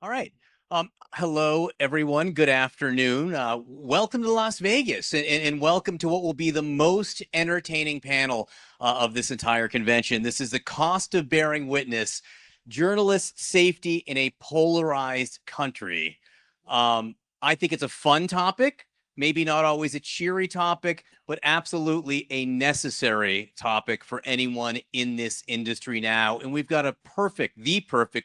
All right. Hello, everyone. Good afternoon. Welcome to Las Vegas, and welcome to what will be the most entertaining panel of this entire convention. This is the cost of bearing witness: journalist safety in a polarized country. I think it's a fun topic, maybe not always a cheery topic, but absolutely a necessary topic for anyone in this industry now. And we've got the perfect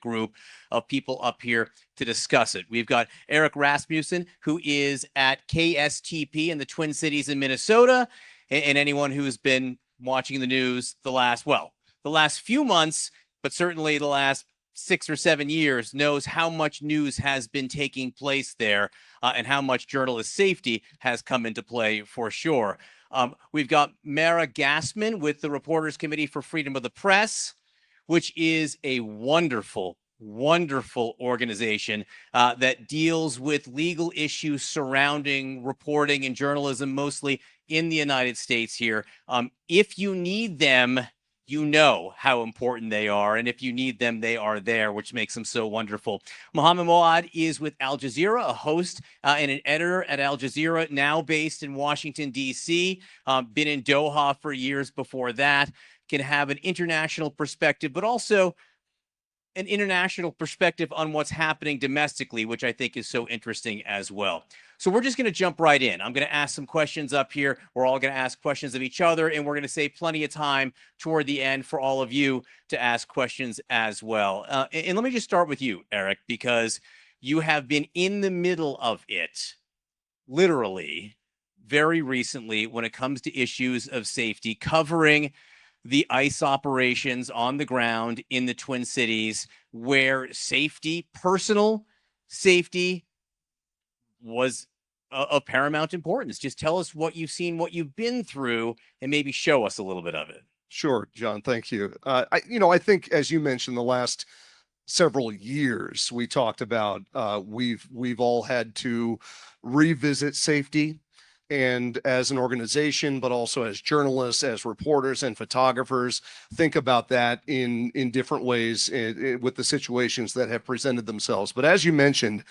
group of people up here to discuss it. We've got Eric Rasmussen, who is at KSTP in the Twin Cities in Minnesota. And anyone who's been watching the news the last few months, but certainly the last 6 or 7 years, knows how much news has been taking place there and how much journalist safety has come into play for sure. We've got Mara Gassman with the Reporters Committee for Freedom of the Press, which is a wonderful organization that deals with legal issues surrounding reporting and journalism, mostly in the United States here. If you need them, you know how important they are. And if you need them, they are there, which makes them so wonderful. Mohammed Moad is with Al Jazeera, a host and an editor at Al Jazeera, now based in Washington, D.C., been in Doha for years before that, can have an international perspective, but also an international perspective on what's happening domestically, which I think is so interesting as well. So we're just going to jump right in. I'm going to ask some questions up here. We're all going to ask questions of each other, and we're going to save plenty of time toward the end for all of you to ask questions as well. And let me just start with you, Eric, because you have been in the middle of it, literally, very recently when it comes to issues of safety, covering the ICE operations on the ground in the Twin Cities, where safety, personal safety, was of paramount importance. Just tell us what you've seen, what you've been through, and maybe show us a little bit of it. Sure, John. Thank you. I think, as you mentioned, the last several years we talked about, we've all had to revisit safety, and as an organization, but also as journalists, as reporters and photographers, think about that in different ways with the situations that have presented themselves. But as you mentioned,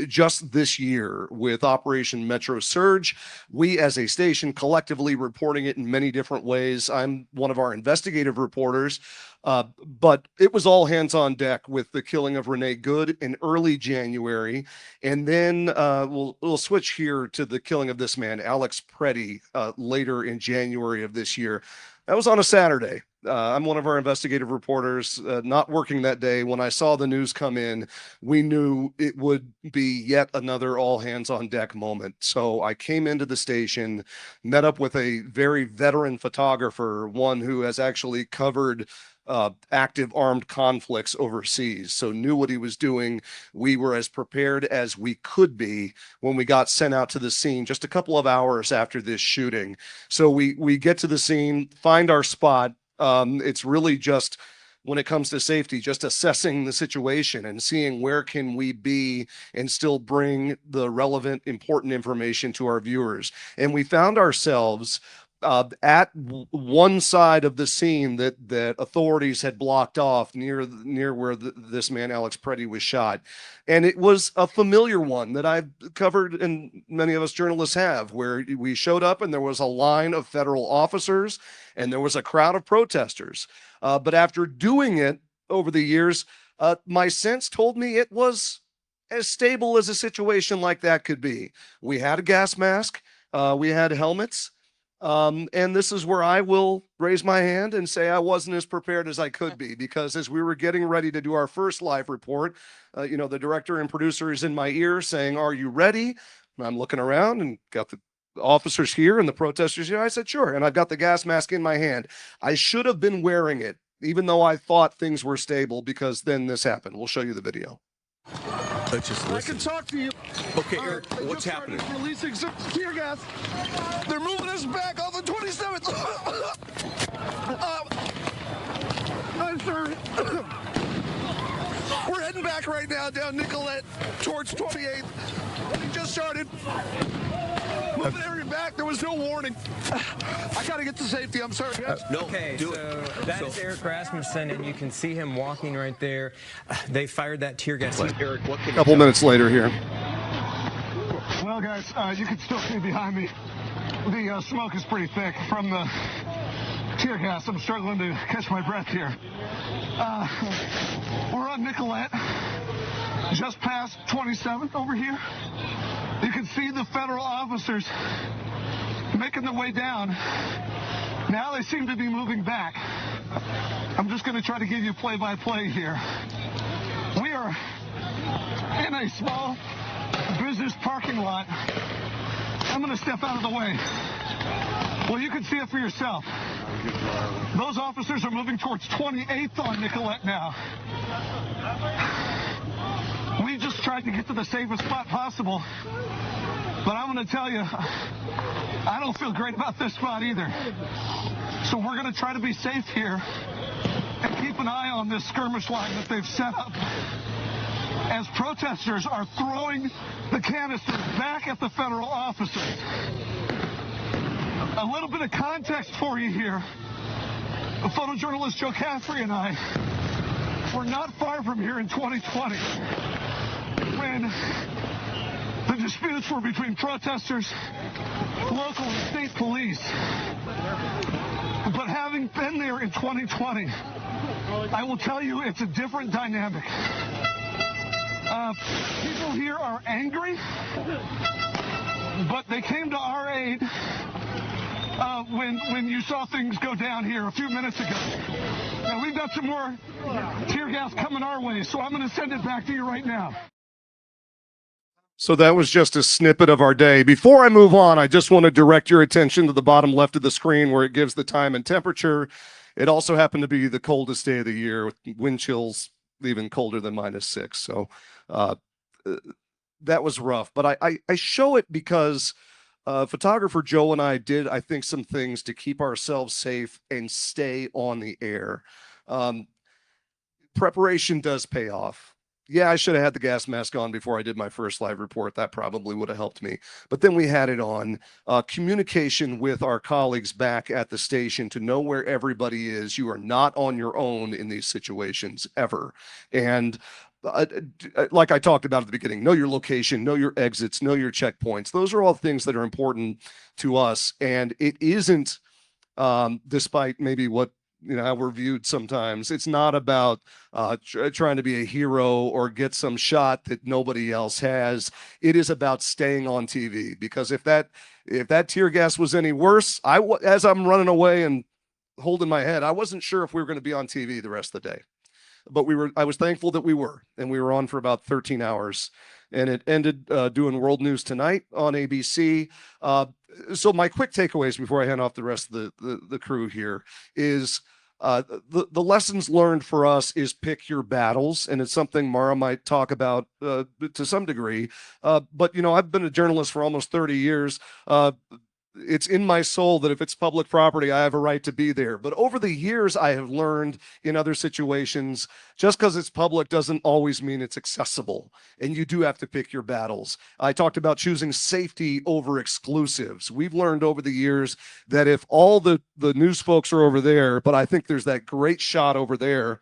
just this year with Operation Metro Surge, we as a station collectively reporting it in many different ways. I'm one of our investigative reporters. But it was all hands on deck with the killing of Renee Good in early January. And then we'll switch here to the killing of this man, Alex Preddy, later in January of this year. That was on a Saturday. I'm one of our investigative reporters, not working that day. When I saw the news come in, we knew it would be yet another all hands on deck moment. So I came into the station, met up with a very veteran photographer, one who has actually covered active armed conflicts overseas, so knew what he was doing. We were as prepared as we could be when we got sent out to the scene just a couple of hours after this shooting. So we get to the scene, find our spot. It's really just, when it comes to safety, just assessing the situation and seeing where can we be and still bring the relevant, important information to our viewers. And we found ourselves at one side of the scene that authorities had blocked off near where this man Alex Preddy was shot, and it was a familiar one that I've covered and many of us journalists have, where we showed up and there was a line of federal officers and there was a crowd of protesters. But after doing it over the years, my sense told me it was as stable as a situation like that could be. We had a gas mask, we had helmets. And this is where I will raise my hand and say I wasn't as prepared as I could be, because as we were getting ready to do our first live report, the director and producer is in my ear saying, "Are you ready?" And I'm looking around and got the officers here and the protesters here. I said, "Sure." And I've got the gas mask in my hand. I should have been wearing it, even though I thought things were stable, because then this happened. We'll show you the video. Let's just listen. I can talk to you. Okay, Eric, what's happening? Releasing some tear gas. They're moving us back on the 27th. I'm sorry. We're heading back right now down Nicolette towards 28th. We just started. Moving every back. There was no warning. I got to get to safety. I'm sorry, guys. No, Okay, do so it. that is Eric Rasmussen, and you can see him walking right there. They fired that tear gas. Eric, what can A couple minutes later here. Well, guys, you can still see behind me. The smoke is pretty thick from the tear gas. I'm struggling to catch my breath here. We're on Nicollet, just past 27th over here. You can see the federal officers making their way down. Now they seem to be moving back. I'm just going to try to give you play-by-play here. We are in a small business parking lot. I'm going to step out of the way. Well, you can see it for yourself. Those officers are moving towards 28th on Nicollet now. We just tried to get to the safest spot possible. But I'm going to tell you, I don't feel great about this spot either. So we're going to try to be safe here and keep an eye on this skirmish line that they've set up as protesters are throwing the canisters back at the federal officers. A little bit of context for you here. The photojournalist Joe Caffrey and I were not far from here in 2020 when the disputes were between protesters, local and state police. But having been there in 2020, I will tell you it's a different dynamic. People here are angry, but they came to our aid when you saw things go down here a few minutes ago. Now, we've got some more tear gas coming our way, so I'm going to send it back to you right now. So that was just a snippet of our day. Before I move on, I just want to direct your attention to the bottom left of the screen where it gives the time and temperature. It also happened to be the coldest day of the year with wind chills even colder than -6. So that was rough. But I show it because photographer Joe and I did, I think, some things to keep ourselves safe and stay on the air. Preparation does pay off. Yeah, I should have had the gas mask on before I did my first live report. That probably would have helped me. But then we had it on. Communication with our colleagues back at the station to know where everybody is. You are not on your own in these situations ever. And like I talked about at the beginning, know your location, know your exits, know your checkpoints. Those are all things that are important to us. And it isn't, despite maybe what, how we're viewed sometimes, it's not about trying to be a hero or get some shot that nobody else has. It is about staying on TV, because if that tear gas was any worse, as I'm running away and holding my head, I wasn't sure if we were going to be on TV the rest of the day. But I was thankful that we were, and we were on for about 13 hours, and it ended doing World News Tonight on ABC. So my quick takeaways before I hand off the rest of the crew here is the lessons learned for us is pick your battles, and it's something Mara might talk about to some degree. But I've been a journalist for almost 30 years. It's in my soul that if it's public property, I have a right to be there. But over the years, I have learned in other situations, just because it's public doesn't always mean it's accessible. And you do have to pick your battles. I talked about choosing safety over exclusives. We've learned over the years that if all the news folks are over there, but I think there's that great shot over there,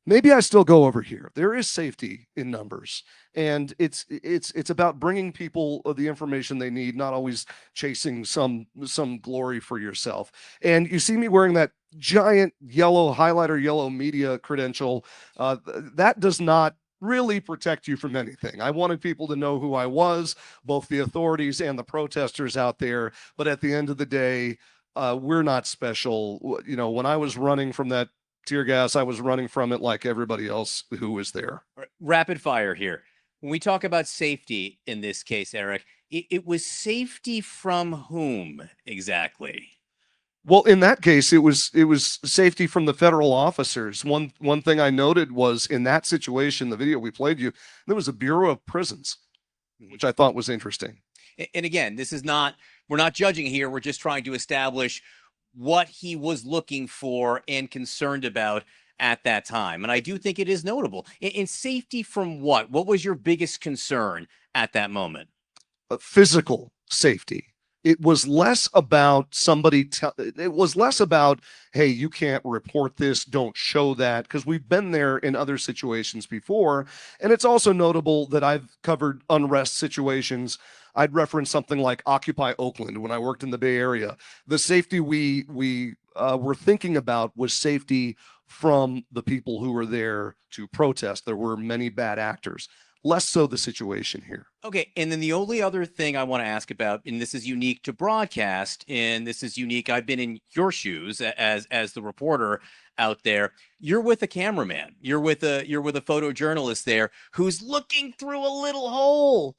maybe I still go over here. There is safety in numbers. And it's about bringing people the information they need, not always chasing some glory for yourself. And you see me wearing that giant highlighter yellow media credential. That does not really protect you from anything. I wanted people to know who I was, both the authorities and the protesters out there. But at the end of the day, we're not special. When I was running from that tear gas, I was running from it like everybody else who was there. Rapid fire here. When we talk about safety in this case, Eric, it was safety from whom exactly? Well, in that case, it was safety from the federal officers. One thing I noted was in that situation, the video we played you, there was a Bureau of Prisons, which I thought was interesting. And again, we're not judging here. We're just trying to establish what he was looking for and concerned about at that time. And I do think it is notable. In safety from what? What was your biggest concern at that moment? Physical safety. it was less about it was less about, hey, you can't report this, don't show that, because we've been there in other situations before. And it's also notable that I've covered unrest situations. I'd reference something like Occupy Oakland when I worked in the Bay Area. The safety we were thinking about was safety from the people who were there to protest. There were many bad actors. Less so the situation here. Okay, and then the only other thing I want to ask about, and this is unique to broadcast, and this is unique. I've been in your shoes as the reporter out there. You're with a cameraman. You're with a photojournalist there who's looking through a little hole.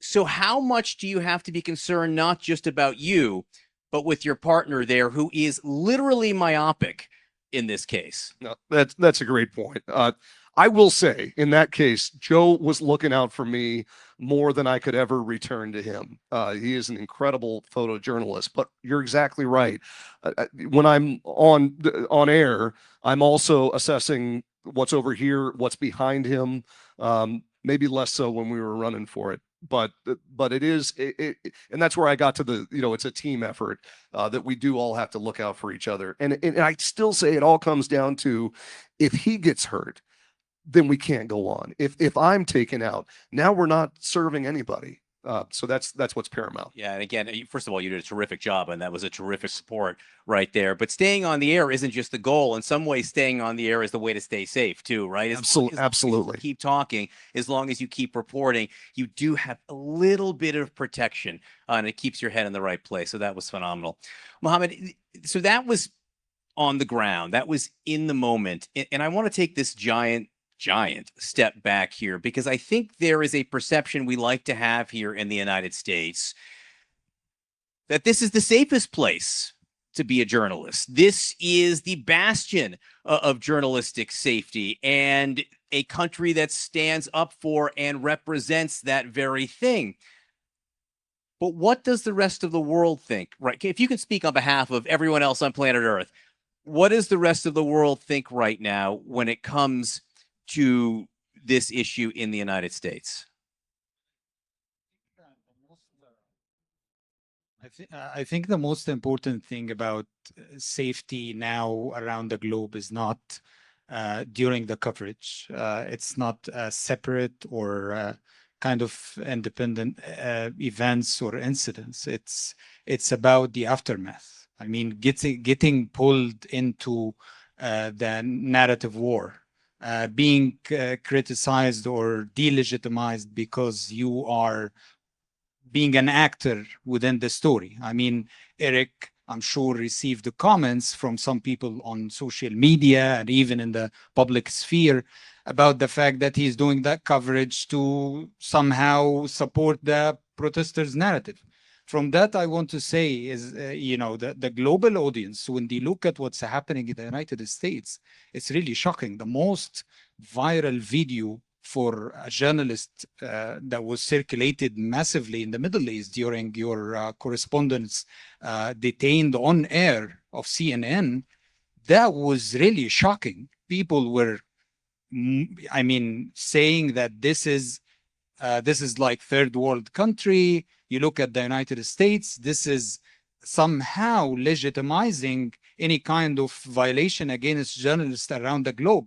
So how much do you have to be concerned not just about you, but with your partner there who is literally myopic in this case? No, that's a great point. I will say, in that case, Joe was looking out for me more than I could ever return to him. He is an incredible photojournalist, but you're exactly right. When I'm on air, I'm also assessing what's over here, what's behind him. Maybe less so when we were running for it, but it is, and that's where I got to the, it's a team effort that we do all have to look out for each other. And I still say it all comes down to, if he gets hurt, then we can't go on. If I'm taken out, now we're not serving anybody. So that's what's paramount. Yeah, and again, first of all, you did a terrific job, and that was a terrific support right there. But staying on the air isn't just the goal. In some ways, staying on the air is the way to stay safe too, right? Absolutely. Keep talking, as long as you keep reporting, you do have a little bit of protection, and it keeps your head in the right place. So that was phenomenal, Mohammed. So that was on the ground. That was in the moment, and I want to take this giant step back here, because I think there is a perception we like to have here in the United States that this is the safest place to be a journalist. This is the bastion of journalistic safety, and a country that stands up for and represents that very thing. But what does the rest of the world think, right? If you can speak on behalf of everyone else on planet Earth, what does the rest of the world think right now when it comes to this issue in the United States? I think the most important thing about safety now around the globe is not during the coverage. It's not separate or kind of independent events or incidents. It's about the aftermath. I mean, getting pulled into the narrative war. Being criticized or delegitimized because you are being an actor within the story. I mean, Eric, I'm sure, received the comments from some people on social media and even in the public sphere about the fact that he's doing that coverage to somehow support the protesters' narrative. From that, I want to say is, the global audience, when they look at what's happening in the United States, it's really shocking. The most viral video for a journalist that was circulated massively in the Middle East during your correspondence detained on air of CNN, that was really shocking. People were, saying that this is like third world country. You look at the United States, this is somehow legitimizing any kind of violation against journalists around the globe.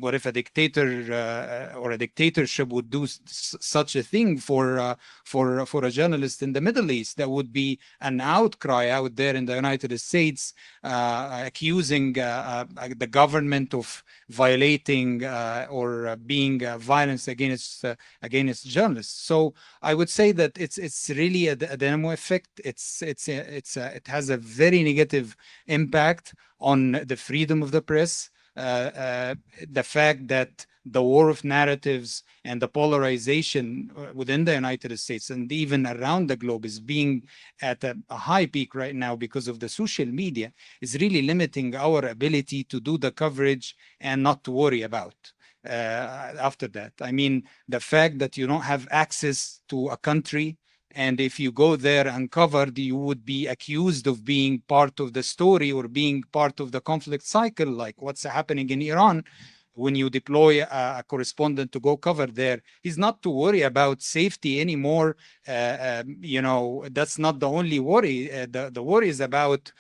What if a dictator or a dictatorship would do such a thing for a journalist in the Middle East? That would be an outcry out there in the United States, accusing the government of violating or being violence against journalists. So I would say that it's really a dynamo effect. It has a very negative impact on the freedom of the press. The fact that the war of narratives and the polarization within the United States and even around the globe is being at a high peak right now because of the social media is really limiting our ability to do the coverage and not to worry about after that. I mean, the fact that you don't have access to a country, and if you go there uncovered, you would be accused of being part of the story or being part of the conflict cycle, like what's happening in Iran, when you deploy a correspondent to go cover there, he's not to worry about safety anymore. That's not the only worry. The worry is about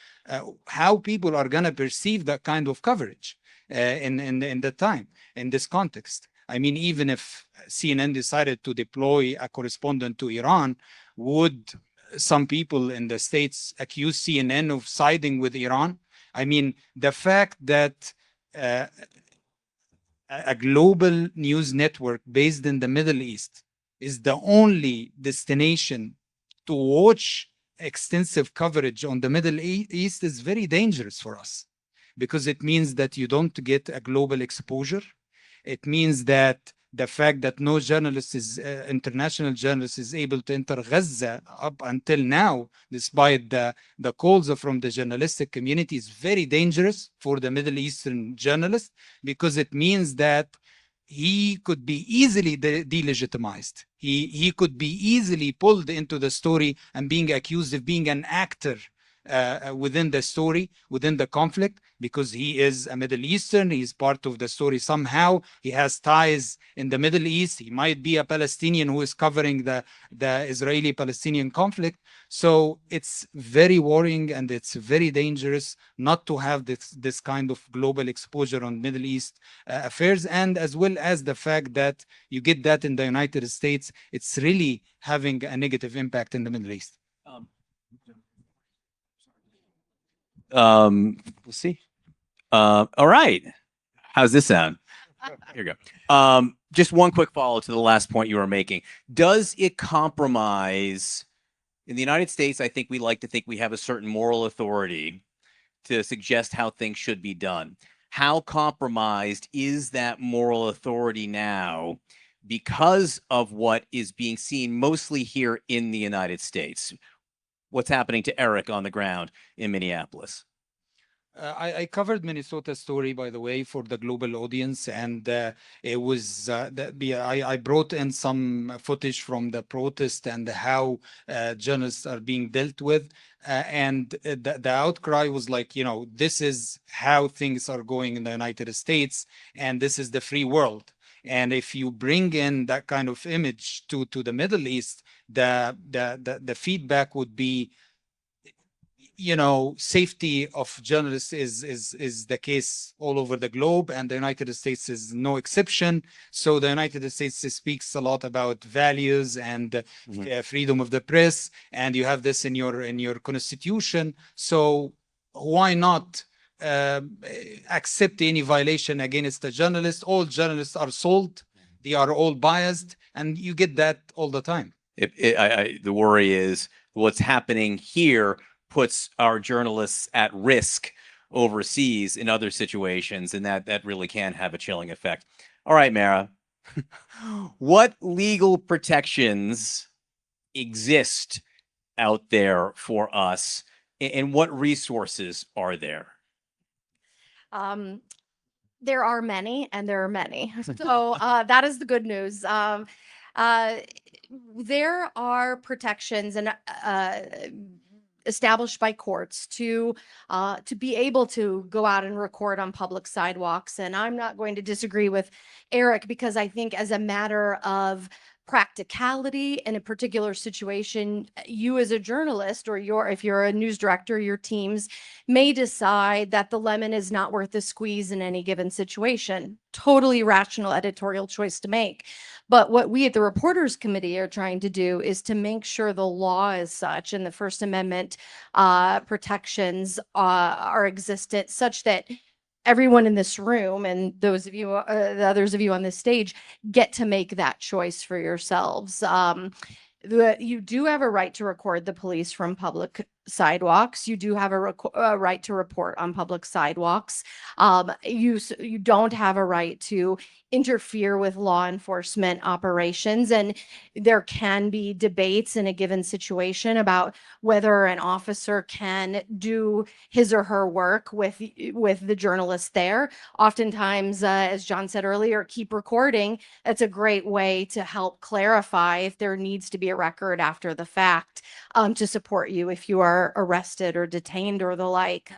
how people are going to perceive that kind of coverage in the time, in this context. I mean, even if CNN decided to deploy a correspondent to Iran, would some people in the States accuse CNN of siding with Iran? I mean, the fact that a global news network based in the Middle East is the only destination to watch extensive coverage on the Middle East is very dangerous for us, because it means that you don't get a global exposure. It means that the fact that no journalist is, international journalist is able to enter Gaza up until now, despite the calls from the journalistic community, is very dangerous for the Middle Eastern journalist, because it means that he could be easily delegitimized. He could be easily pulled into the story and being accused of being an actor within the story, within the conflict, because he is a Middle Eastern. He's part of the story somehow. He has ties in the Middle East. He might be a Palestinian who is covering the Israeli-Palestinian conflict. So it's very worrying, and it's very dangerous not to have this kind of global exposure on Middle East affairs, and as well as the fact that you get that in the United States, it's really having a negative impact in the Middle East. We'll see. All right. How's this sound? Here you go. Just one quick follow to the last point you were making. Does it compromise? In the United States, I think we like to think we have a certain moral authority to suggest how things should be done. How compromised is that moral authority now because of what is being seen mostly here in the United States? What's happening to Eric on the ground in Minneapolis? I covered Minnesota's story, by the way, for the global audience, and it was I brought in some footage from the protest and how journalists are being dealt with, and the outcry was like, this is how things are going in the United States, and this is the free world. And if you bring in that kind of image to the Middle East, the feedback would be, safety of journalists is the case all over the globe, and the United States is no exception. So the United States speaks a lot about values and freedom of the press, and you have this in your constitution. So why not accept any violation against a journalist? All journalists are sold; they are all biased, and you get that all the time. The worry is what's happening here puts our journalists at risk overseas in other situations, and that really can have a chilling effect. All right, Mara, what legal protections exist out there for us, and what resources are there? There are many, and there are many. So that is the good news. There are protections and established by courts to be able to go out and record on public sidewalks. And I'm not going to disagree with Eric, because I think as a matter of practicality in a particular situation, you as a journalist, or if you're a news director, your teams may decide that the lemon is not worth the squeeze in any given situation. Totally rational editorial choice to make. But what we at the Reporters Committee are trying to do is to make sure the law is such, and the First Amendment protections are existent, such that everyone in this room and those of you, the others of you on this stage, get to make that choice for yourselves. You do have a right to record the police from public sidewalks. You do have a right to report on public sidewalks. You don't have a right to interfere with law enforcement operations. And there can be debates in a given situation about whether an officer can do his or her work with the journalist there. Oftentimes, as John said earlier, keep recording. That's a great way to help clarify if there needs to be a record after the fact to support you if you are arrested or detained or the like.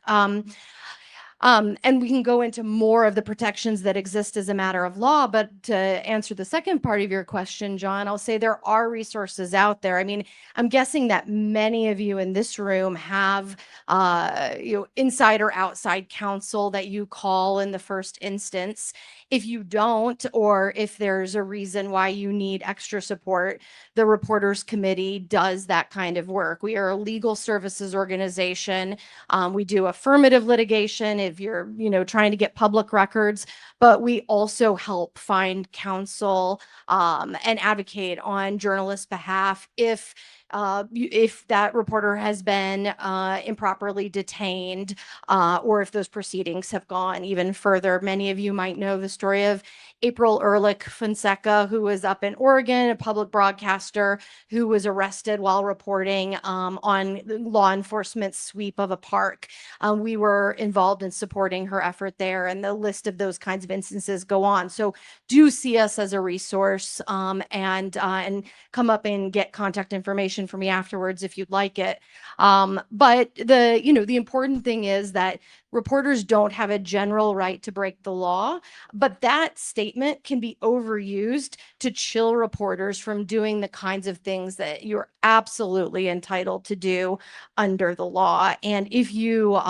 And we can go into more of the protections that exist as a matter of law. But to answer the second part of your question, John, I'll say there are resources out there. I mean, I'm guessing that many of you in this room have, inside or outside counsel that you call in the first instance. If you don't, or if there's a reason why you need extra support, the Reporters Committee does that kind of work. We are a legal services organization. We do affirmative litigation if you're, trying to get public records, but we also help find counsel and advocate on journalists' behalf if that reporter has been improperly detained, or if those proceedings have gone even further. Many of you might know the story of April Ehrlich Fonseca, who was up in Oregon, a public broadcaster who was arrested while reporting on law enforcement sweep of a park. We were involved in supporting her effort there, and the list of those kinds of instances go on. So do see us as a resource, and come up and get contact information for me afterwards if you'd like it. But the important thing is that reporters don't have a general right to break the law, but that statement can be overused to chill reporters from doing the kinds of things that you're absolutely entitled to do under the law. And if you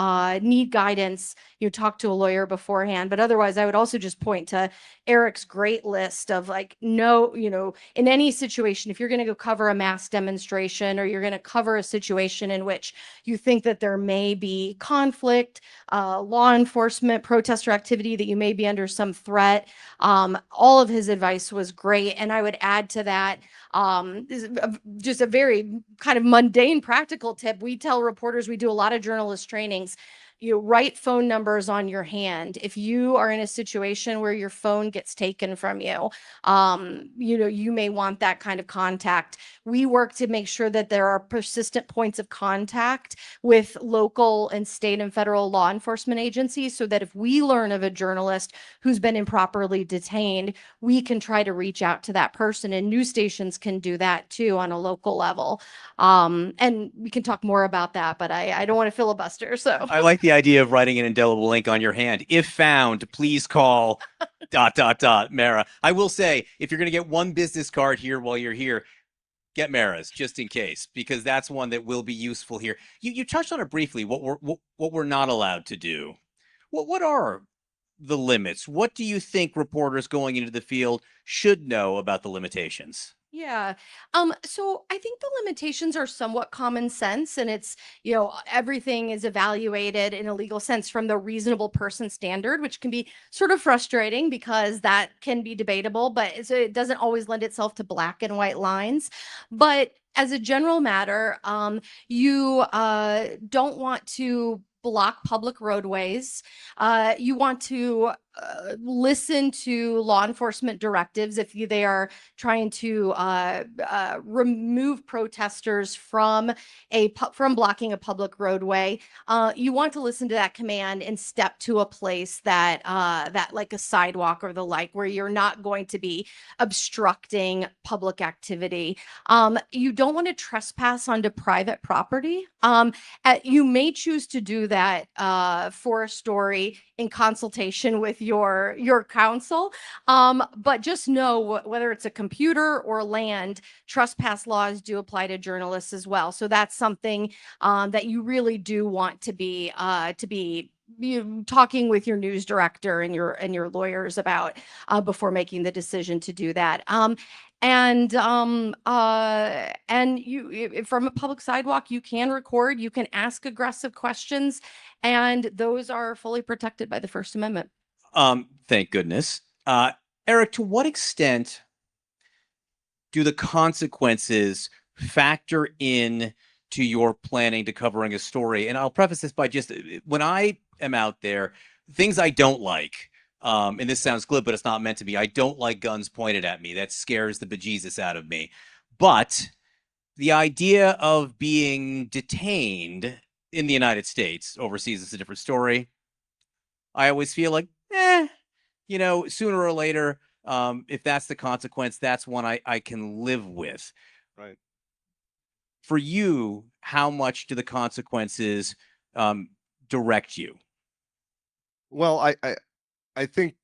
need guidance, you talk to a lawyer beforehand. But otherwise, I would also just point to Eric's great list of in any situation, if you're going to go cover a mass demonstration, or you're going to cover a situation in which you think that there may be conflict, law enforcement, protester activity, that you may be under some threat. All of his advice was great. And I would add to that, just a very kind of mundane practical tip. We tell reporters, we do a lot of journalist trainings, you write phone numbers on your hand. If you are in a situation where your phone gets taken from you, you may want that kind of contact. We work to make sure that there are persistent points of contact with local and state and federal law enforcement agencies, so that if we learn of a journalist who's been improperly detained, we can try to reach out to that person, and news stations can do that too on a local level. And we can talk more about that, but I don't want to filibuster. So I like the idea of writing an indelible ink on your hand. If found, please call ... Mara. I will say, if you're going to get one business card here while you're here, get Mara's, just in case, because that's one that will be useful here. You touched on it briefly, what we're not allowed to do. What are the limits? What do you think reporters going into the field should know about the limitations? yeah. So I think the limitations are somewhat common sense, and it's, everything is evaluated in a legal sense from the reasonable person standard, which can be sort of frustrating because that can be debatable, but it doesn't always lend itself to black and white lines. But as a general matter, you don't want to block public roadways. You want to listen to law enforcement directives if they are trying to remove protesters from blocking a public roadway. You want to listen to that command and step to a place that like a sidewalk or the like, where you're not going to be obstructing public activity. You don't want to trespass onto private property. You may choose to do that for a story in consultation with your counsel, but just know, whether it's a computer or land, trespass laws do apply to journalists as well. So that's something that you really do want to be talking with your news director and your lawyers about before making the decision to do that. And you, from a public sidewalk, you can record, you can ask aggressive questions, and those are fully protected by the First Amendment. Thank goodness. Eric, to what extent do the consequences factor in to your planning to covering a story? And I'll preface this by just, when I am out there, things I don't like, and this sounds glib, but it's not meant to be. I don't like guns pointed at me. That scares the bejesus out of me. But the idea of being detained in the United States, overseas is a different story. I always feel like, sooner or later, if that's the consequence, that's one I can live with. Right. For you, how much do the consequences direct you? Well, I think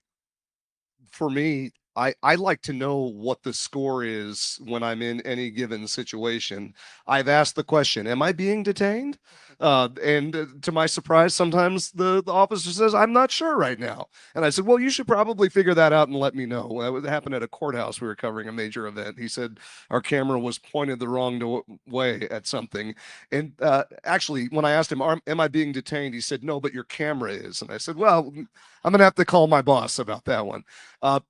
for me, I like to know what the score is when I'm in any given situation. I've asked the question, "Am I being detained?" And to my surprise, sometimes the officer says, "I'm not sure right now." And I said, "Well, you should probably figure that out and let me know." It happened at a courthouse. We were covering a major event. He said our camera was pointed the wrong way at something. And actually, when I asked him, "Am I being detained?" he said, "No, but your camera is." And I said, "Well, I'm going to have to call my boss about that one."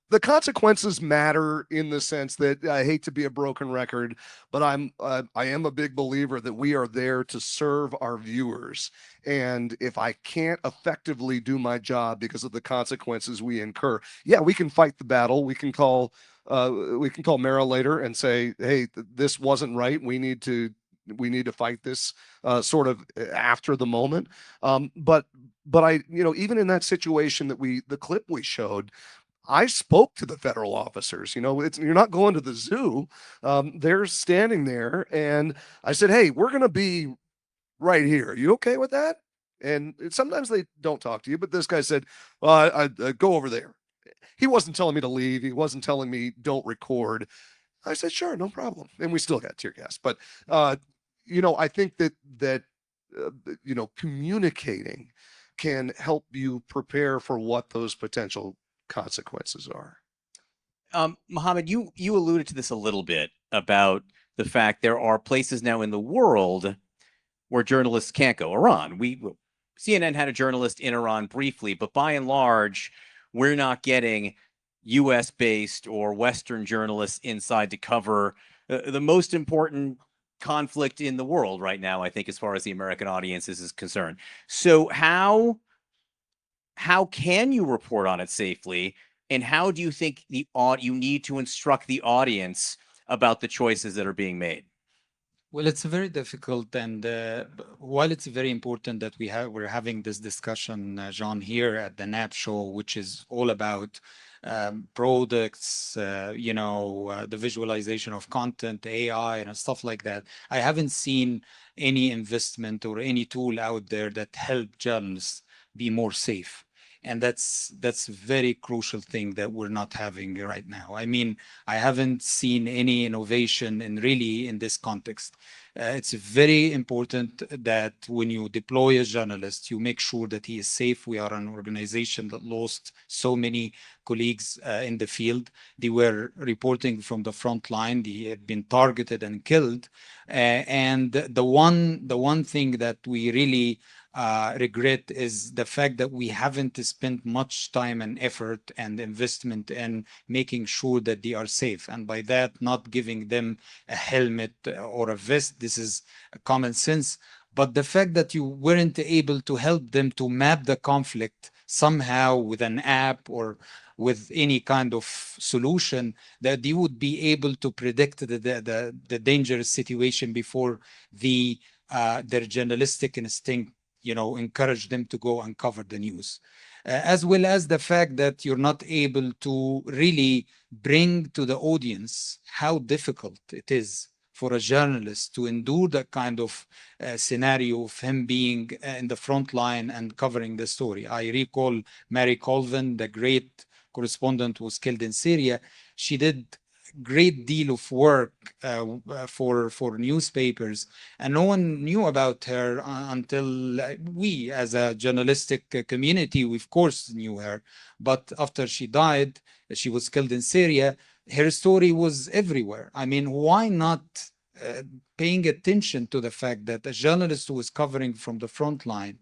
The consequences matter in the sense that I hate to be a broken record, but I am a big believer that we are there to serve our viewers. And if I can't effectively do my job because of the consequences we incur, yeah, we can fight the battle. We can call Mara later and say, "Hey, this wasn't right. We need to fight this sort of after the moment." But I, even in that situation the clip we showed, I spoke to the federal officers. You're not going to the zoo. They're standing there, and I said, "Hey, we're going to be right here. Are you okay with that?" And sometimes they don't talk to you, but this guy said, "Well, I go over there." He wasn't telling me to leave. He wasn't telling me don't record. I said, "Sure, no problem." And we still got tear gas. But I think that communicating can help you prepare for what those potential consequences are. Mohammed, you alluded to this a little bit about the fact there are places now in the world where journalists can't go. Iran, CNN had a journalist in Iran briefly, but by and large, we're not getting U.S. based or Western journalists inside to cover the most important conflict in the world right now, I think, as far as the American audience is concerned. So how can you report on it safely, and how do you think you need to instruct the audience about the choices that are being made? Well, it's very difficult, and while it's very important that we're having this discussion, John, here at the NAP show, which is all about products, the visualization of content, AI, and stuff like that. I haven't seen any investment or any tool out there that help journalists be more safe. And that's a very crucial thing that we're not having right now. I mean, I haven't seen any innovation in this context. It's very important that when you deploy a journalist, you make sure that he is safe. We are an organization that lost so many colleagues in the field. They were reporting from the front line. They had been targeted and killed. And the one thing that we really regret is the fact that we haven't spent much time and effort and investment in making sure that they are safe. And by that, not giving them a helmet or a vest. This is common sense. But the fact that you weren't able to help them to map the conflict somehow with an app or with any kind of solution, that they would be able to predict the dangerous situation before their journalistic instinct encourage them to go and cover the news. As well as the fact that you're not able to really bring to the audience how difficult it is for a journalist to endure that kind of scenario of him being in the front line and covering the story. I recall Mary Colvin, the great correspondent who was killed in Syria. She did great deal of work for newspapers, and no one knew about her until we, as a journalistic community, we of course knew her. But after she died, she was killed in Syria. Her story was everywhere. I mean, why not paying attention to the fact that a journalist who is covering from the front line,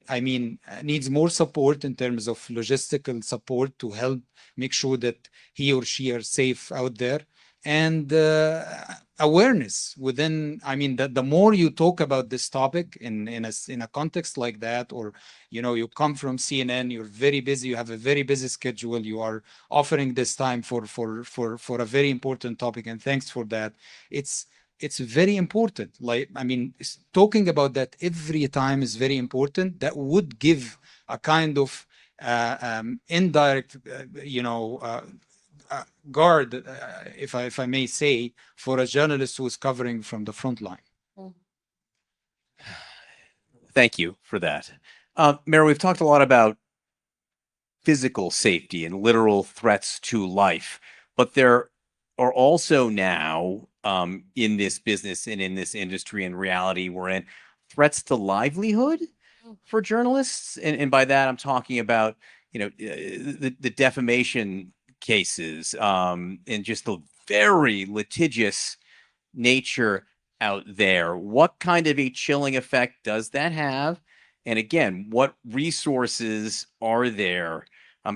I mean, needs more support in terms of logistical support to help make sure that he or she are safe out there, and awareness within. I mean, the more you talk about this topic in a context like that, or you come from CNN, you're very busy, you have a very busy schedule, you are offering this time for a very important topic, and thanks for that. It's very important. Like, I mean, talking about that every time is very important. That would give a kind of indirect, guard, if I may say, for a journalist who is covering from the front line. Thank you for that. Mary, we've talked a lot about physical safety and literal threats to life, but there are also now in this business and in this industry and reality we're in, threats to livelihood for journalists, and by that I'm talking about the defamation cases and just the very litigious nature out there. What kind of a chilling effect does that have? And again, what resources are there?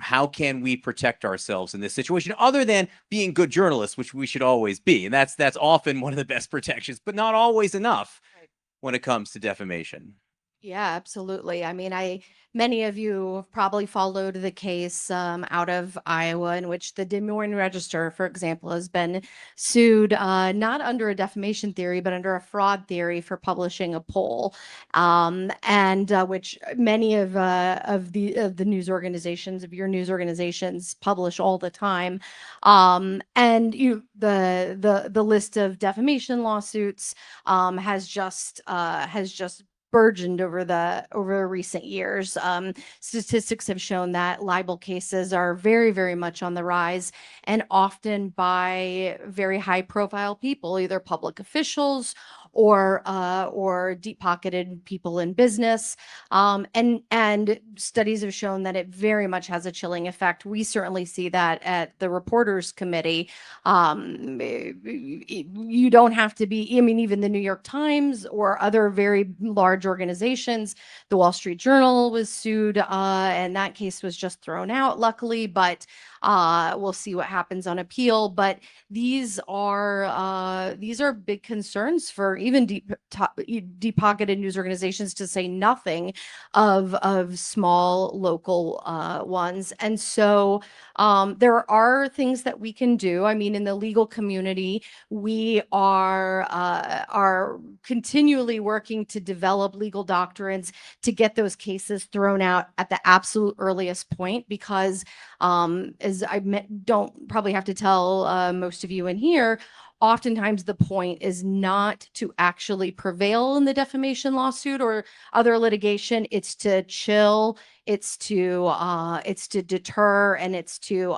How can we protect ourselves in this situation other than being good journalists, which we should always be? And that's often one of the best protections, but not always enough when it comes to defamation. Yeah, absolutely. I mean, many of you have probably followed the case out of Iowa in which the Des Moines Register, for example, has been sued not under a defamation theory, but under a fraud theory for publishing a poll, and which many of the news organizations, of your news organizations, publish all the time. And the list of defamation lawsuits has just burgeoned over recent years. Statistics have shown that libel cases are very, very much on the rise, and often by very high-profile people, either public officials or deep-pocketed people in business. And studies have shown that it very much has a chilling effect. We certainly see that at the Reporters Committee. You don't have to be, I mean, even the New York Times or other very large organizations. The Wall Street Journal was sued, and that case was just thrown out, luckily, but we'll see what happens on appeal. But these are big concerns for even deep-pocketed news organizations, to say nothing of small local ones. And so there are things that we can do. I mean, in the legal community, we are continually working to develop legal doctrines to get those cases thrown out at the absolute earliest point, because as don't probably have to tell most of you in here, oftentimes the point is not to actually prevail in the defamation lawsuit or other litigation. It's to chill, it's to deter, and it's to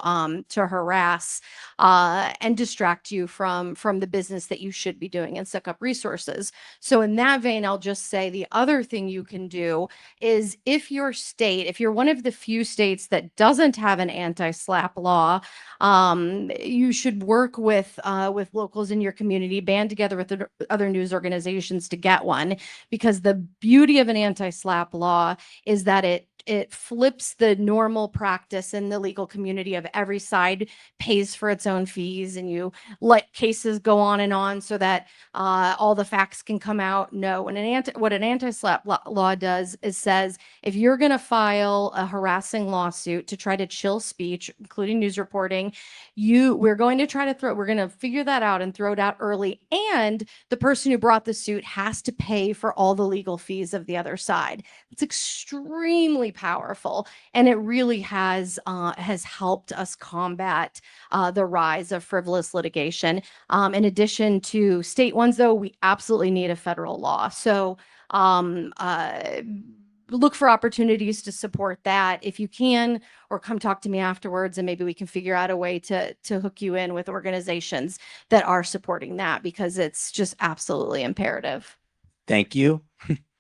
harass and distract you from the business that you should be doing and suck up resources. So in that vein, I'll just say the other thing you can do is, if you're one of the few states that doesn't have an anti-slap law, you should work with locals in your community, band together with other news organizations to get one, because the beauty of an anti-slap law is that it flips the normal practice in the legal community of every side pays for its own fees, and you let cases go on and on so that all the facts can come out. No, what an anti-slap law does is says, if you're going to file a harassing lawsuit to try to chill speech, including news reporting, we're going to figure that out and throw it out early. And the person who brought the suit has to pay for all the legal fees of the other side. It's extremely powerful, and it really has helped us combat the rise of frivolous litigation. In addition to state ones, though, we absolutely need a federal law. So look for opportunities to support that if you can, or come talk to me afterwards, and maybe we can figure out a way to hook you in with organizations that are supporting that, because it's just absolutely imperative. Thank you.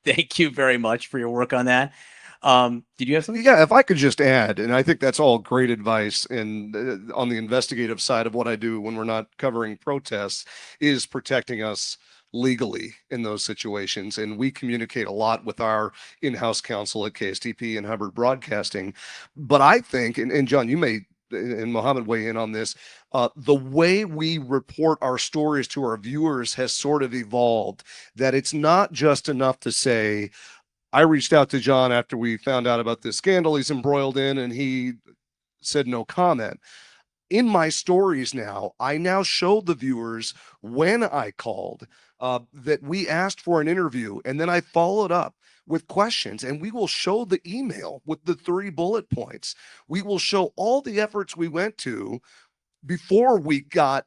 Thank you very much for your work on that. Did you have something? Yeah, if I could just add, and I think that's all great advice, and on the investigative side of what I do when we're not covering protests, is protecting us legally in those situations. And we communicate a lot with our in-house counsel at KSTP and Hubbard Broadcasting. But I think, and John, you may, and Mohammed, weigh in on this, the way we report our stories to our viewers has sort of evolved, that it's not just enough to say, I reached out to John after we found out about this scandal he's embroiled in, and he said no comment. In my stories now, I now show the viewers when I called, that we asked for an interview, and then I followed up with questions, and we will show the email with the 3 bullet points. We will show all the efforts we went to before we got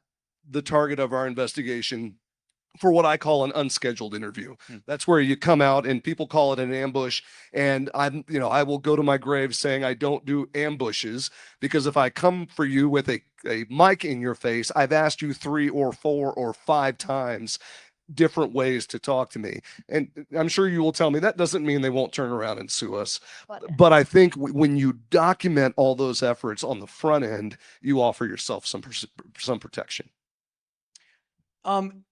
the target of our investigation for what I call an unscheduled interview. That's where you come out and people call it an ambush. And I will go to my grave saying I don't do ambushes, because if I come for you with a mic in your face, I've asked you 3 or 4 or 5 times different ways to talk to me. And I'm sure you will tell me that doesn't mean they won't turn around and sue us. But I think when you document all those efforts on the front end, you offer yourself some protection. I'm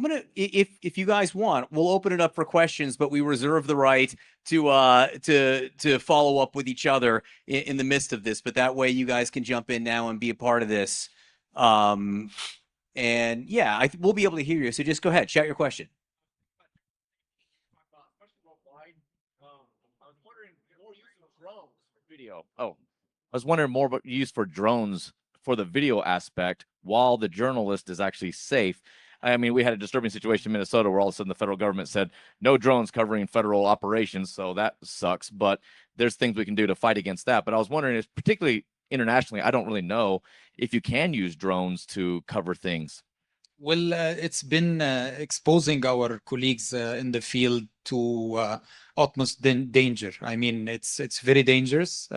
gonna, if you guys want, we'll open it up for questions, but we reserve the right to follow up with each other in the midst of this. But that way, you guys can jump in now and be a part of this. And yeah, we'll be able to hear you. So just go ahead, shout your question. Video. Oh, I was wondering more about use for drones for the video aspect, while the journalist is actually safe. I mean, we had a disturbing situation in Minnesota where all of a sudden the federal government said no drones covering federal operations, so that sucks. But there's things we can do to fight against that. But I was wondering, if particularly internationally, I don't really know if you can use drones to cover things. Well, it's been exposing our colleagues in the field to utmost danger. I mean, it's very dangerous.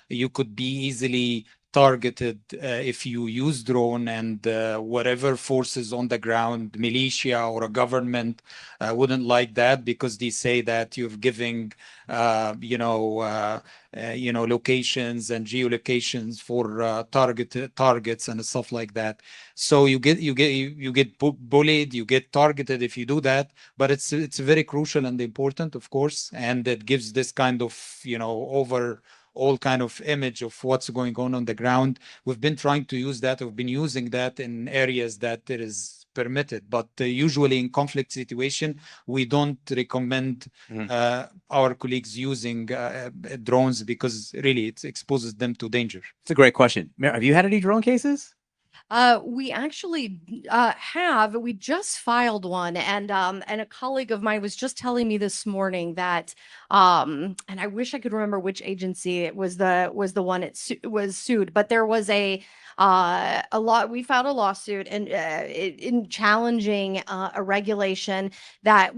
You could be easily targeted if you use drone, and whatever forces on the ground, militia or a government, wouldn't like that, because they say that you're giving locations and geolocations for targets and stuff like that. So you get bullied, you get targeted if you do that. But it's very crucial and important, of course, and it gives this kind of all kind of image of what's going on the ground. We've been trying to use that. We've been using that in areas that it is permitted, but usually in conflict situation, we don't recommend our colleagues using drones, because really it exposes them to danger. It's a great question. Have you had any drone cases? We actually we just filed one, and a colleague of mine was just telling me this morning that and I wish I could remember which agency it was, the one was sued, but there was we filed a lawsuit in challenging a regulation that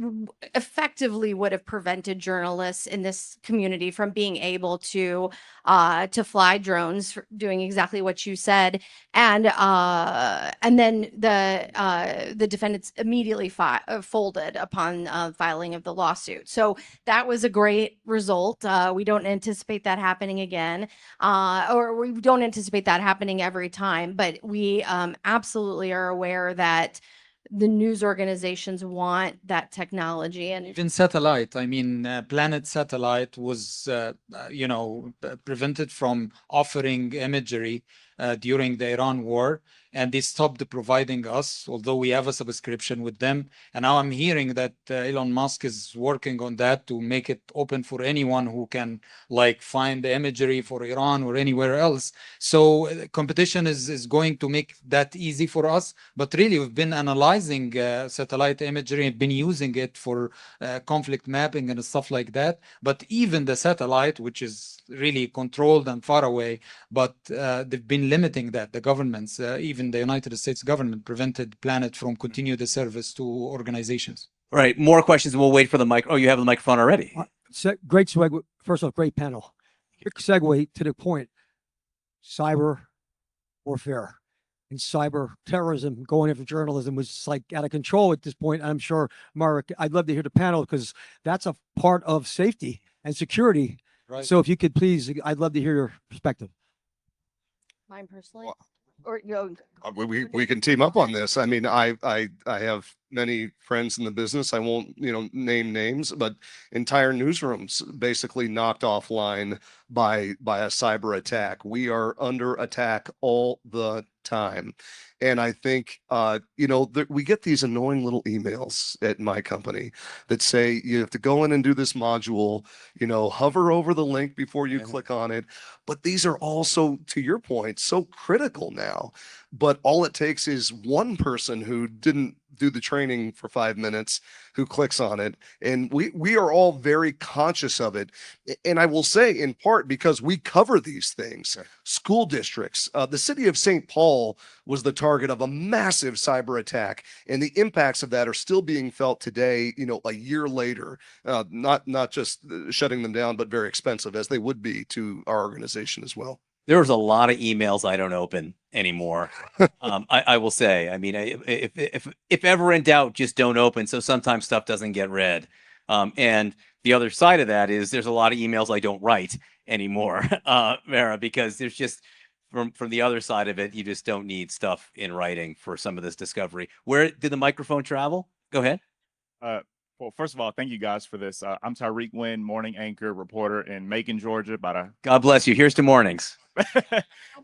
effectively would have prevented journalists in this community from being able to fly drones, doing exactly what you said. And then the defendants immediately folded upon filing of the lawsuit. So that was a great result. We don't anticipate that happening again, or we don't anticipate that happening every time. But we absolutely are aware that the news organizations want that technology. And even satellite, I mean, Planet Satellite was, prevented from offering imagery during the Iran war, and they stopped providing us, although we have a subscription with them. And now I'm hearing that Elon Musk is working on that to make it open for anyone who can find the imagery for Iran or anywhere else. So competition is going to make that easy for us. But really, we've been analyzing satellite imagery and been using it for conflict mapping and stuff like that. But even the satellite, which is really controlled and far away, but they've been limiting that. The governments, even the United States government, prevented Planet from continuing the service to organizations. All right, more questions. We'll wait for the mic. Oh, you have the microphone already. Great segue. First off, great panel. Quick segue to the point. Cyber warfare and cyber terrorism going after journalism was out of control at this point. I'm sure, Marek, I'd love to hear the panel, because that's a part of safety and security. Right. So if you could please, I'd love to hear your perspective. Mine personally? Or we can team up on this. I mean, I have many friends in the business. I won't name names, but entire newsrooms basically knocked offline by a cyber attack. We are under attack all the time. And I think, we get these annoying little emails at my company that say you have to go in and do this module, hover over the link before you click on it. But these are also, to your point, so critical now. But all it takes is one person who didn't do the training for 5 minutes, who clicks on it. And we are all very conscious of it. And I will say, in part, because we cover these things. School districts, the city of St. Paul was the target of a massive cyber attack, and the impacts of that are still being felt today, a year later. Not just shutting them down, but very expensive, as they would be to our organization as well. There's a lot of emails I don't open anymore. I will say, I mean, if ever in doubt, just don't open. So sometimes stuff doesn't get read. And the other side of that is there's a lot of emails I don't write anymore, Mara, because there's just from the other side of it, you just don't need stuff in writing for some of this discovery. Where did the microphone travel? Go ahead. Well, first of all, thank you guys for this. I'm Tyreek Wynn, morning anchor, reporter in Macon, Georgia. God bless you. Here's to mornings.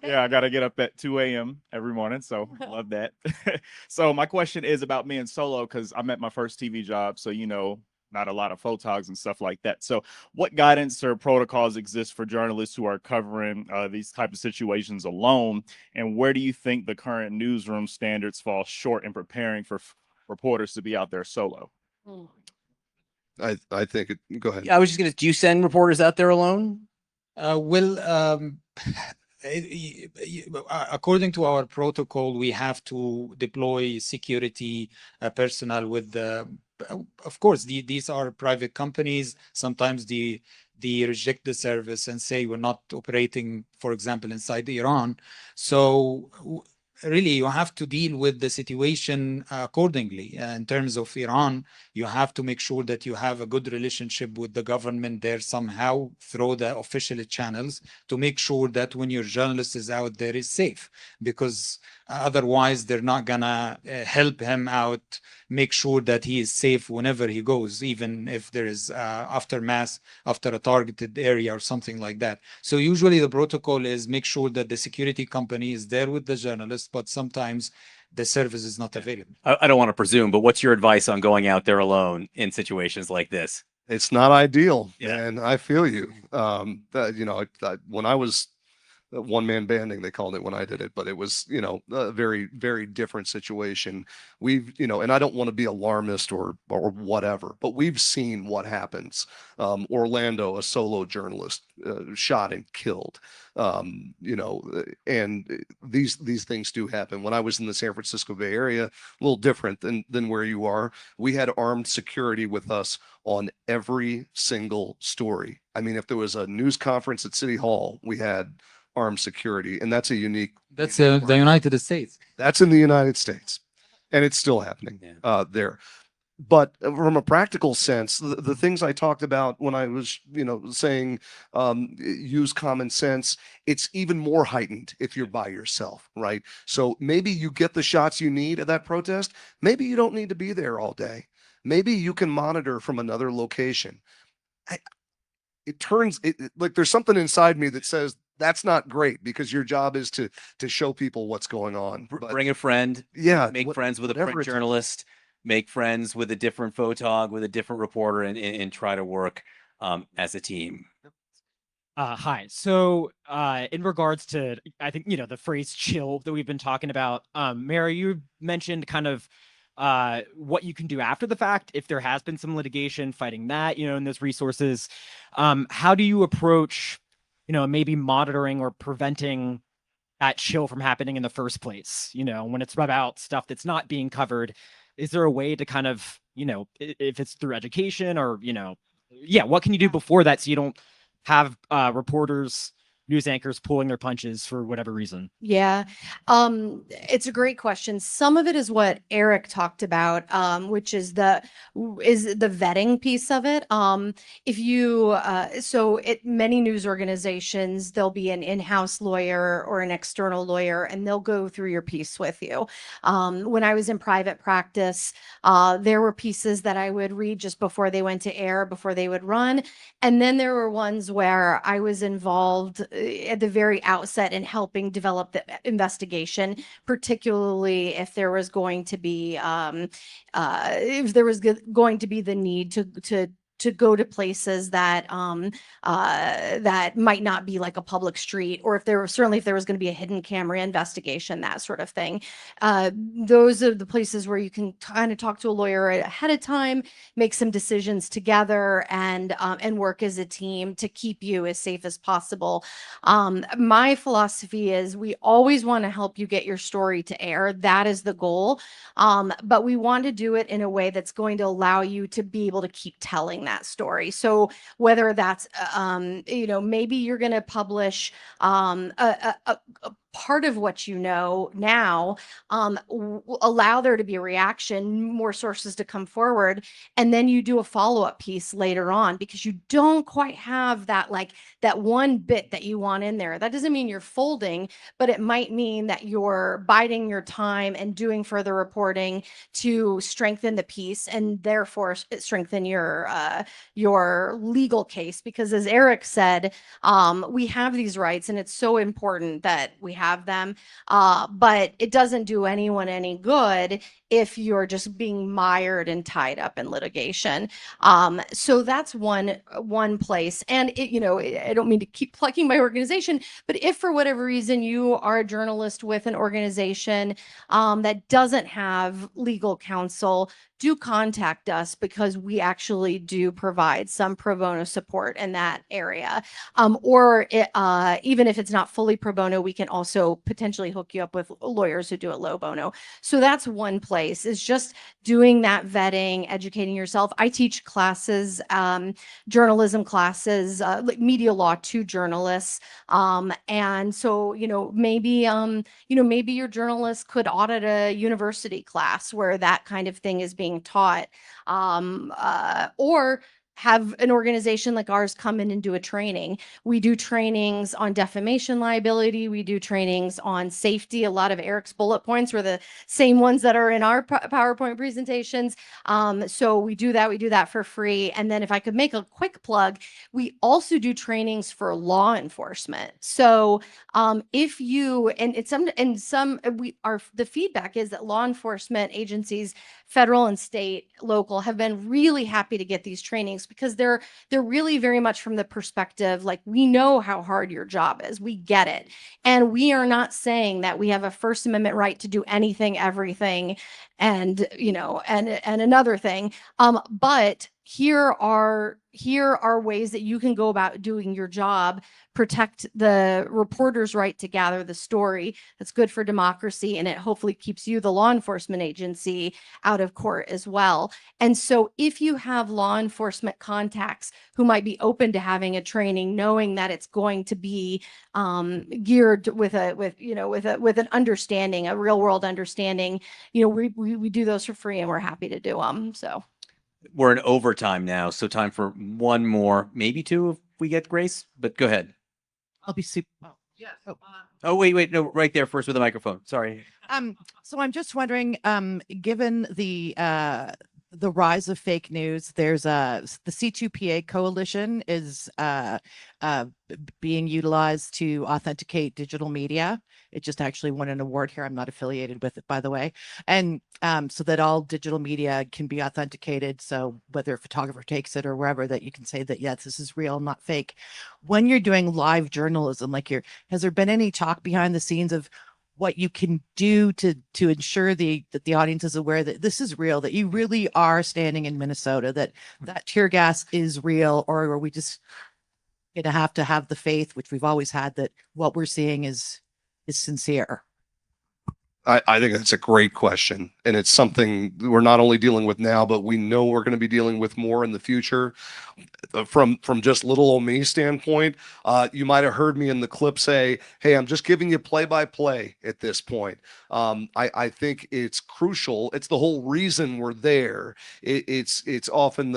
Yeah, I got to get up at 2 a.m. every morning, so love that. So my question is about me and Solo, because I'm at my first TV job, so not a lot of photogs and stuff like that. So what guidance or protocols exist for journalists who are covering these type of situations alone? And where do you think the current newsroom standards fall short in preparing for reporters to be out there solo? I think go ahead. I was just do you send reporters out there alone? According to our protocol, we have to deploy security personnel with of course, these are private companies. Sometimes they reject the service and say we're not operating, for example, inside Iran. So really, you have to deal with the situation accordingly. In terms of Iran, you have to make sure that you have a good relationship with the government there somehow through the official channels to make sure that when your journalist is out there is safe, because otherwise they're not gonna help him out, make sure that he is safe whenever he goes, even if there is aftermath after a targeted area or something like that. So usually the protocol is make sure that the security company is there with the journalist, but sometimes the service is not available. I don't want to presume, but what's your advice on going out there alone in situations like this? It's not ideal, Yeah. and I feel you. When I was one-man banding, they called it when I did it, but it was, a very, very different situation. We've, and I don't want to be alarmist or whatever, but we've seen what happens. Orlando, a solo journalist, shot and killed. And these things do happen. When I was in the San Francisco Bay Area, a little different than where you are. We had armed security with us on every single story. I mean, if there was a news conference at City Hall, we had armed security, and that's a unique. That's the United States. That's in the United States, and it's still happening there. But from a practical sense, the things I talked about when I was, saying use common sense, it's even more heightened if you're by yourself, right? So maybe you get the shots you need at that protest. Maybe you don't need to be there all day. Maybe you can monitor from another location. Like there's something inside me that says that's not great, because your job is to show people what's going on. Bring a friend. Yeah. Make friends with a print journalist. Make friends with a different photog, with a different reporter, and try to work as a team. Hi. So in regards to, I think, the phrase chill that we've been talking about, Mary, you mentioned kind of what you can do after the fact if there has been some litigation fighting that, and those resources. How do you approach, maybe monitoring or preventing that chill from happening in the first place? When it's about stuff that's not being covered, is there a way to kind of, if it's through education or, what can you do before that so you don't have reporters, news anchors pulling their punches for whatever reason? Yeah, it's a great question. Some of it is what Eric talked about, which is the vetting piece of it. If you so at many news organizations, there'll be an in-house lawyer or an external lawyer, and they'll go through your piece with you. When I was in private practice, there were pieces that I would read just before they went to air, before they would run, and then there were ones where I was involved at the very outset in helping develop the investigation, particularly if there was going to be the need to to go to places that that might not be like a public street, or if there was going to be a hidden camera investigation, that sort of thing. Those are the places where you can kind of talk to a lawyer ahead of time, make some decisions together, and work as a team to keep you as safe as possible. My philosophy is we always want to help you get your story to air. That is the goal. But we want to do it in a way that's going to allow you to be able to keep telling that story. So whether that's, maybe you're going to publish a part of what you know now, allow there to be a reaction, more sources to come forward, and then you do a follow-up piece later on because you don't quite have that, like that one bit that you want in there. That doesn't mean you're folding, but it might mean that you're biding your time and doing further reporting to strengthen the piece and therefore strengthen your legal case. Because as Eric said, we have these rights and it's so important that we have them, but it doesn't do anyone any good if you're just being mired and tied up in litigation. So that's one place. And I don't mean to keep plugging my organization, but if for whatever reason you are a journalist with an organization that doesn't have legal counsel, do contact us because we actually do provide some pro bono support in that area. Even if it's not fully pro bono, we can also potentially hook you up with lawyers who do it low bono. So that's one place, is just doing that vetting, educating yourself. I teach classes, journalism classes, like media law to journalists. And so, maybe your journalist could audit a university class where that kind of thing is being taught, or have an organization like ours come in and do a training. We do trainings on defamation liability. We do trainings on safety. A lot of Eric's bullet points were the same ones that are in our PowerPoint presentations. So we do that. We do that for free. And then if I could make a quick plug, we also do trainings for law enforcement. So if you, and it's the feedback is that law enforcement agencies, federal and state, local, have been really happy to get these trainings because they're really very much from the perspective, like, we know how hard your job is. We get it. And we are not saying that we have a First Amendment right to do anything, everything, and another thing. But here are ways that you can go about doing your job, protect the reporter's right to gather the story. That's good for democracy, and it hopefully keeps you, the law enforcement agency, out of court as well. And so if you have law enforcement contacts who might be open to having a training, knowing that it's going to be geared with an understanding, a real world understanding, we do those for free and we're happy to do them. So we're in overtime now, so time for one more, maybe two if we get Grace, but go ahead. I'll be super. Oh, wait, no, right there first with the microphone. Sorry. So I'm just wondering, given the rise of fake news, there's the C2PA coalition is being utilized to authenticate digital media. It just actually won an award here. I'm not affiliated with it, by the way. And so that all digital media can be authenticated. So whether a photographer takes it or wherever, that you can say that, yes, this is real, not fake. When you're doing live journalism, has there been any talk behind the scenes of what you can do to ensure that the audience is aware that this is real, that you really are standing in Minnesota, that tear gas is real, or are we just going to have the faith, which we've always had, that what we're seeing is sincere? I think that's a great question. And it's something we're not only dealing with now, but we know we're going to be dealing with more in the future. From just little old me standpoint, you might have heard me in the clip say, hey, I'm just giving you play by play at this point. I think it's crucial. It's the whole reason we're there. It's often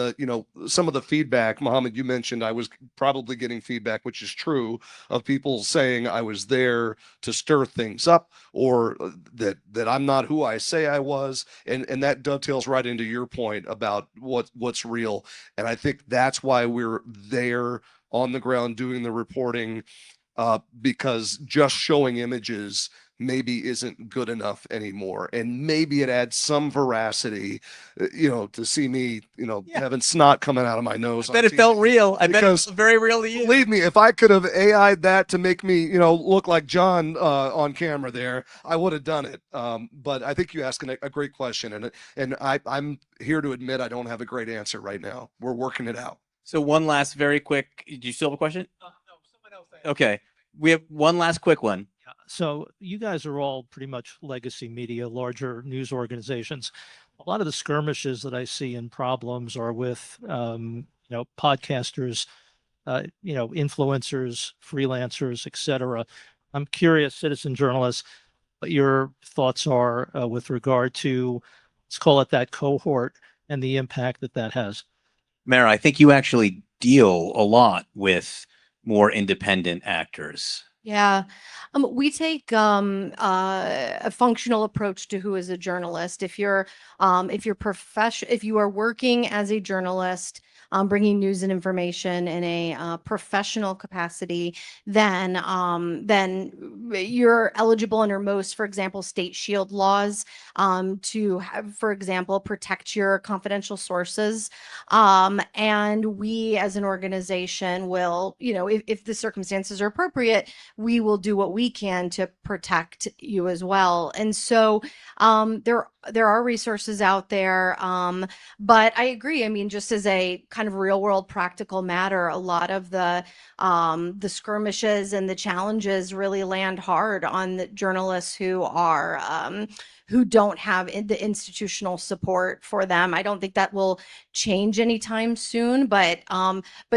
some of the feedback, Mohammed, you mentioned I was probably getting feedback, which is true, of people saying I was there to stir things up, or that I'm not who I say I was. And that dovetails right into your point about what's real. And I think that's why we're there on the ground doing the reporting, because just showing images maybe isn't good enough anymore. And maybe it adds some veracity, to see me, having snot coming out of my nose. I bet it felt real. I bet it was very real to you. Believe me, if I could have AI'd that to make me, look like John on camera there, I would have done it. But I think you asked a great question, and I'm here to admit I don't have a great answer right now. We're working it out. So one last very quick, do you still have a question? No, someone else. Okay. We have one last quick one. So you guys are all pretty much legacy media, larger news organizations. A lot of the skirmishes that I see and problems are with, podcasters, influencers, freelancers, etc. I'm curious, citizen journalists, what your thoughts are with regard to, let's call it that cohort and the impact that that has. Mara, I think you actually deal a lot with more independent actors. Yeah. We take a functional approach to who is a journalist. If you are working as a journalist, bringing news and information in a professional capacity, then you're eligible under most, for example, state shield laws, to have, for example, protect your confidential sources. And we as an organization will, if the circumstances are appropriate, we will do what we can to protect you as well. And so there are resources out there. But I agree. I mean, just as a kind of real world practical matter, a lot of the skirmishes and the challenges really land hard on the journalists who don't have the institutional support for them. I don't think that will change anytime soon, but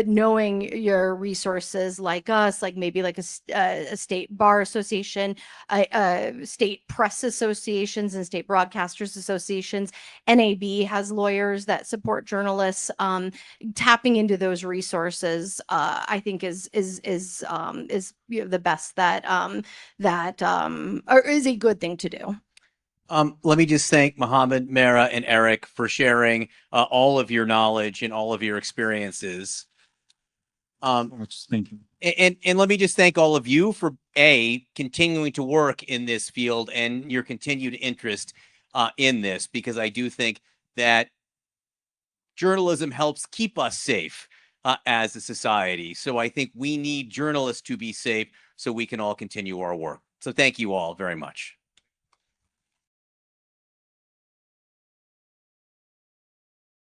knowing your resources like us, like maybe like a state bar association, state press associations and state broadcasters associations, NAB has lawyers that support journalists. Tapping into those resources, I think is the best or is a good thing to do. Let me just thank Mohammed, Mara, and Eric for sharing all of your knowledge and all of your experiences. Thank you. And let me just thank all of you for continuing to work in this field and your continued interest in this, because I do think that journalism helps keep us safe as a society. So I think we need journalists to be safe so we can all continue our work. So thank you all very much.